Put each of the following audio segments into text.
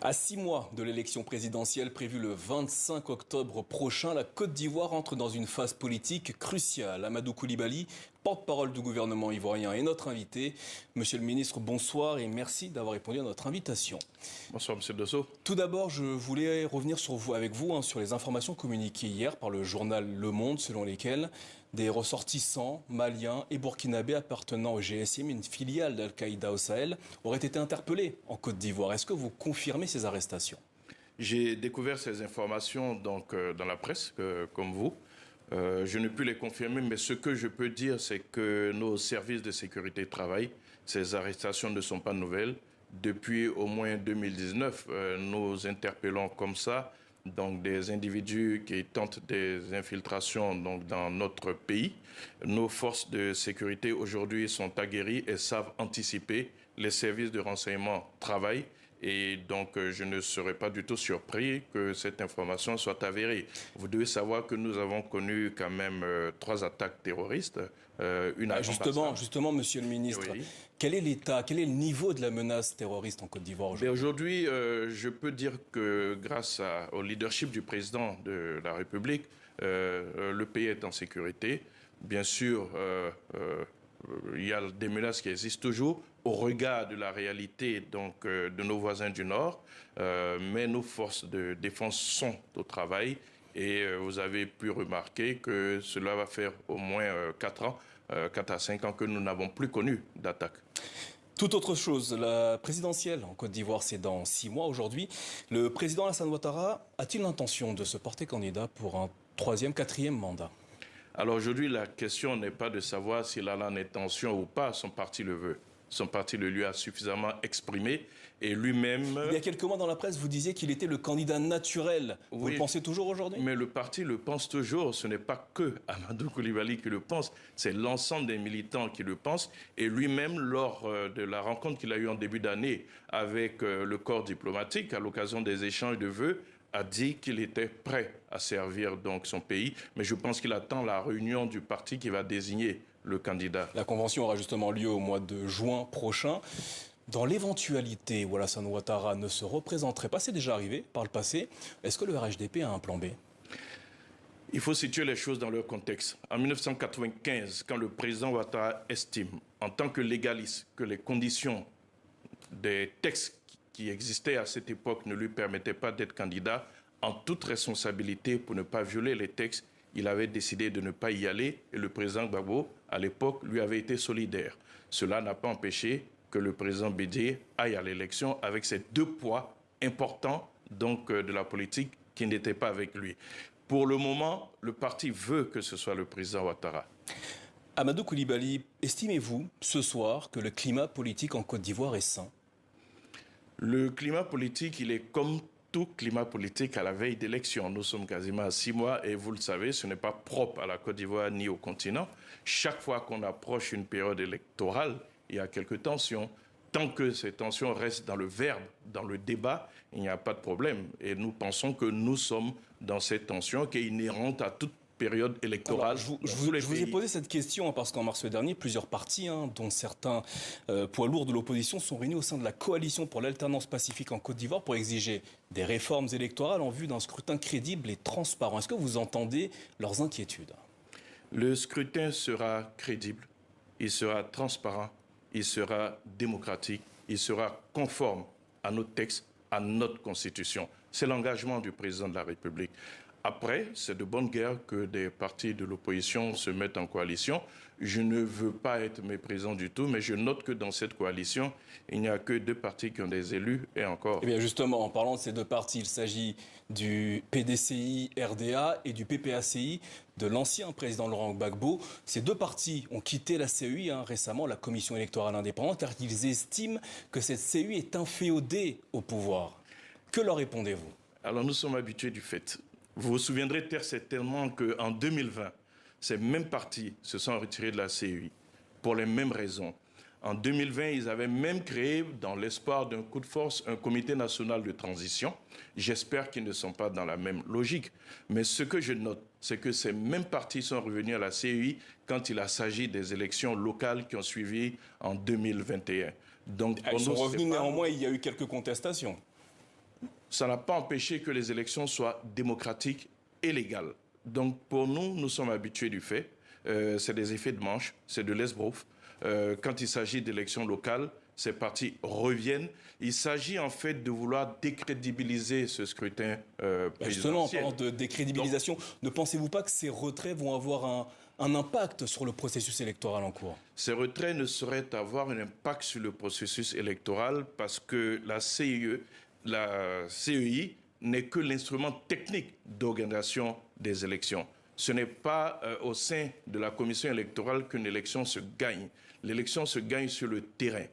À 6 mois de l'élection présidentielle prévue le 25 octobre prochain, la Côte d'Ivoire entre dans une phase politique cruciale. Amadou Coulibaly, porte-parole du gouvernement ivoirien, est notre invité. Monsieur le ministre, bonsoir et merci d'avoir répondu à notre invitation. Bonsoir, monsieur Dosso. Tout d'abord, je voulais revenir avec vous sur les informations communiquées hier par le journal Le Monde, selon lesquelles des ressortissants maliens et burkinabés appartenant au GSM, une filiale d'Al-Qaïda au Sahel, auraient été interpellés en Côte d'Ivoire. Est-ce que vous confirmez ces arrestations? J'ai découvert ces informations dans la presse, comme vous. Je ne peux les confirmer, mais ce que je peux dire, c'est que nos services de sécurité travaillent. Ces arrestations ne sont pas nouvelles. Depuis au moins 2019, nous interpellons comme ça des individus qui tentent des infiltrations dans notre pays. Nos forces de sécurité aujourd'hui sont aguerries et savent anticiper. Les services de renseignement travaillent. Et donc, je ne serais pas du tout surpris que cette information soit avérée. Vous devez savoir que nous avons connu quand même 3 attaques terroristes. Justement, monsieur le ministre, oui. Quel est l'état, quel est le niveau de la menace terroriste en Côte d'Ivoire aujourd'hui? Aujourd'hui, je peux dire que grâce au leadership du président de la République, le pays est en sécurité. Bien sûr, il y a des menaces qui existent toujours au regard de la réalité de nos voisins du Nord, mais nos forces de défense sont au travail et vous avez pu remarquer que cela va faire au moins 4 ans, 4 à 5 ans que nous n'avons plus connu d'attaque. Tout autre chose, la présidentielle en Côte d'Ivoire, c'est dans 6 mois aujourd'hui. Le président Alassane Ouattara a-t-il l'intention de se porter candidat pour un 3e, 4e mandat? Alors aujourd'hui, la question n'est pas de savoir s'il a l'intention ou pas, son parti le veut. Son parti le lui a suffisamment exprimé et lui-même... Il y a quelques mois dans la presse, vous disiez qu'il était le candidat naturel. Vous Oui, le pensez toujours aujourd'hui? mais le parti le pense toujours. Ce n'est pas que Amadou Coulibaly qui le pense, c'est l'ensemble des militants qui le pensent. Et lui-même, lors de la rencontre qu'il a eue en début d'année avec le corps diplomatique, à l'occasion des échanges de vœux, a dit qu'il était prêt à servir son pays. Mais je pense qu'il attend la réunion du parti qui va désigner le candidat. La convention aura justement lieu au mois de juin prochain. Dans l'éventualité où Alassane Ouattara ne se représenterait pas, c'est déjà arrivé par le passé, est-ce que le RHDP a un plan B? Il faut situer les choses dans leur contexte. En 1995, quand le président Ouattara estime, en tant que légaliste, que les conditions des textes qui existaient à cette époque ne lui permettaient pas d'être candidat, en toute responsabilité pour ne pas violer les textes, il avait décidé de ne pas y aller et le président Gbagbo, à l'époque, lui avait été solidaire. Cela n'a pas empêché que le président Bédié aille à l'élection avec ces 2 poids importants de la politique qui n'étaient pas avec lui. Pour le moment, le parti veut que ce soit le président Ouattara. Amadou Coulibaly, estimez-vous ce soir que le climat politique en Côte d'Ivoire est sain? Le climat politique, il est comme tout climat politique à la veille d'élection. Nous sommes quasiment à 6 mois et vous le savez, ce n'est pas propre à la Côte d'Ivoire ni au continent. Chaque fois qu'on approche une période électorale, il y a quelques tensions. Tant que ces tensions restent dans le verbe, dans le débat, il n'y a pas de problème. Et nous pensons que nous sommes dans cette tension qui est inhérente à toute période électorale. Alors, je vous ai posé cette question parce qu'en mars dernier, plusieurs partis, dont certains poids lourds de l'opposition, sont réunis au sein de la coalition pour l'alternance pacifique en Côte d'Ivoire pour exiger des réformes électorales en vue d'un scrutin crédible et transparent. Est-ce que vous entendez leurs inquiétudes? Le scrutin sera crédible, il sera transparent, il sera démocratique, il sera conforme à nos textes, à notre Constitution. C'est l'engagement du président de la République. Après, c'est de bonne guerre que des partis de l'opposition se mettent en coalition. Je ne veux pas être méprisant du tout, mais je note que dans cette coalition, il n'y a que 2 partis qui ont des élus et encore. Eh bien justement, en parlant de ces 2 partis, il s'agit du PDCI RDA et du PPACI de l'ancien président Laurent Gbagbo. Ces 2 partis ont quitté la CEI récemment, la Commission électorale indépendante, car ils estiment que cette CEI est inféodée au pouvoir. Que leur répondez-vous? Alors nous sommes habitués du fait. Vous vous souviendrez certainement qu'en 2020, ces mêmes partis se sont retirés de la CEI pour les mêmes raisons. En 2020, ils avaient même créé, dans l'espoir d'un coup de force, un comité national de transition. J'espère qu'ils ne sont pas dans la même logique. Mais ce que je note, c'est que ces mêmes partis sont revenus à la CEI quand il s'agit des élections locales qui ont suivi en 2021. Donc, ils sont revenus néanmoins, il y a eu quelques contestations. ça n'a pas empêché que les élections soient démocratiques et légales. Donc pour nous, nous sommes habitués du fait. C'est des effets de manche, c'est de l'esbrouf. Quand il s'agit d'élections locales, ces partis reviennent. Il s'agit en fait de vouloir décrédibiliser ce scrutin présidentiel. Justement, en parlant de décrédibilisation, ne pensez-vous pas que ces retraits vont avoir un impact sur le processus électoral en cours? Ces retraits ne sauraient avoir un impact sur le processus électoral parce que la CEI n'est que l'instrument technique d'organisation des élections. Ce n'est pas au sein de la commission électorale qu'une élection se gagne. L'élection se gagne sur le terrain.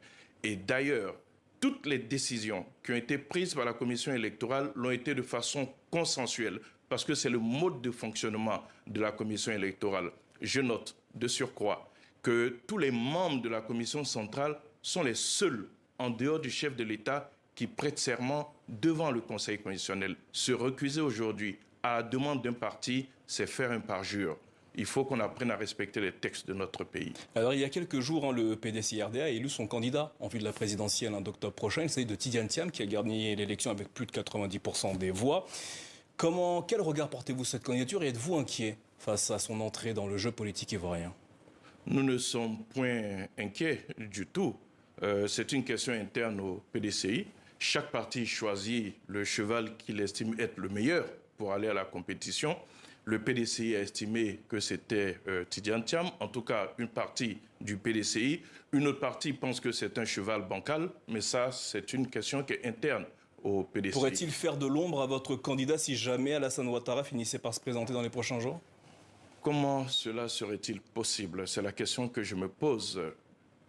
Et d'ailleurs, toutes les décisions qui ont été prises par la commission électorale l'ont été de façon consensuelle, parce que c'est le mode de fonctionnement de la commission électorale. Je note de surcroît que tous les membres de la commission centrale sont les seuls, en dehors du chef de l'État, qui prêtent serment devant le Conseil constitutionnel. Se recuser aujourd'hui à la demande d'un parti, c'est faire un parjure. Il faut qu'on apprenne à respecter les textes de notre pays. Alors, il y a quelques jours, le PDCI-RDA a élu son candidat en vue de la présidentielle d'octobre prochain. Il s'agit de Tidiane Thiam, qui a gagné l'élection avec plus de 90% des voix. Quel regard portez-vous sur cette candidature et êtes-vous inquiet face à son entrée dans le jeu politique ivoirien? Nous ne sommes point inquiets du tout. C'est une question interne au PDCI. Chaque parti choisit le cheval qu'il estime être le meilleur pour aller à la compétition. Le PDCI a estimé que c'était Tidiane Thiam, en tout cas une partie du PDCI. Une autre partie pense que c'est un cheval bancal, mais ça, c'est une question qui est interne au PDCI. Pourrait-il faire de l'ombre à votre candidat si jamais Alassane Ouattara finissait par se présenter dans les prochains jours? Comment cela serait-il possible? C'est la question que je me pose.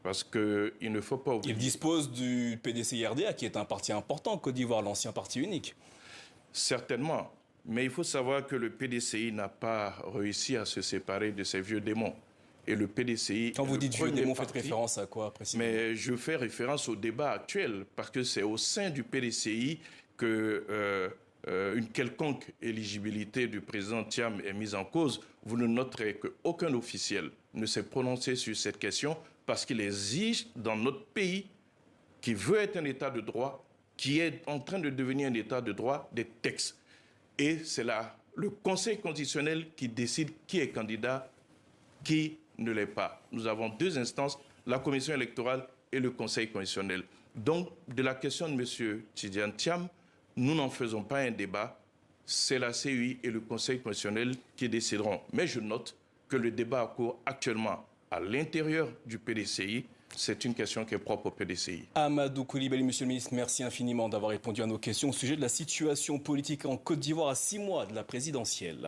Parce qu'il ne faut pas oublier. Il dispose du PDCI-RDA, qui est un parti important en Côte d'Ivoire, l'ancien parti unique. Certainement. Mais il faut savoir que le PDCI n'a pas réussi à se séparer de ses vieux démons. Et le PDCI... Quand vous dites vieux démons, faites référence à quoi précisément? Mais je fais référence au débat actuel, parce que c'est au sein du PDCI que une quelconque éligibilité du président Thiam est mise en cause. Vous ne noterez qu'aucun officiel ne s'est prononcé sur cette question, parce qu'il existe dans notre pays, qui veut être un État de droit, qui est en train de devenir un État de droit, des textes. Et c'est là le Conseil constitutionnel qui décide qui est candidat, qui ne l'est pas. Nous avons deux instances, la Commission électorale et le Conseil constitutionnel. Donc, de la question de M. Tidiane Thiam, nous n'en faisons pas un débat. C'est la CEI et le Conseil constitutionnel qui décideront. Mais je note que le débat a cours actuellement à l'intérieur du PDCI. C'est une question qui est propre au PDCI. Amadou Coulibaly, Monsieur le ministre, merci infiniment d'avoir répondu à nos questions au sujet de la situation politique en Côte d'Ivoire à 6 mois de la présidentielle.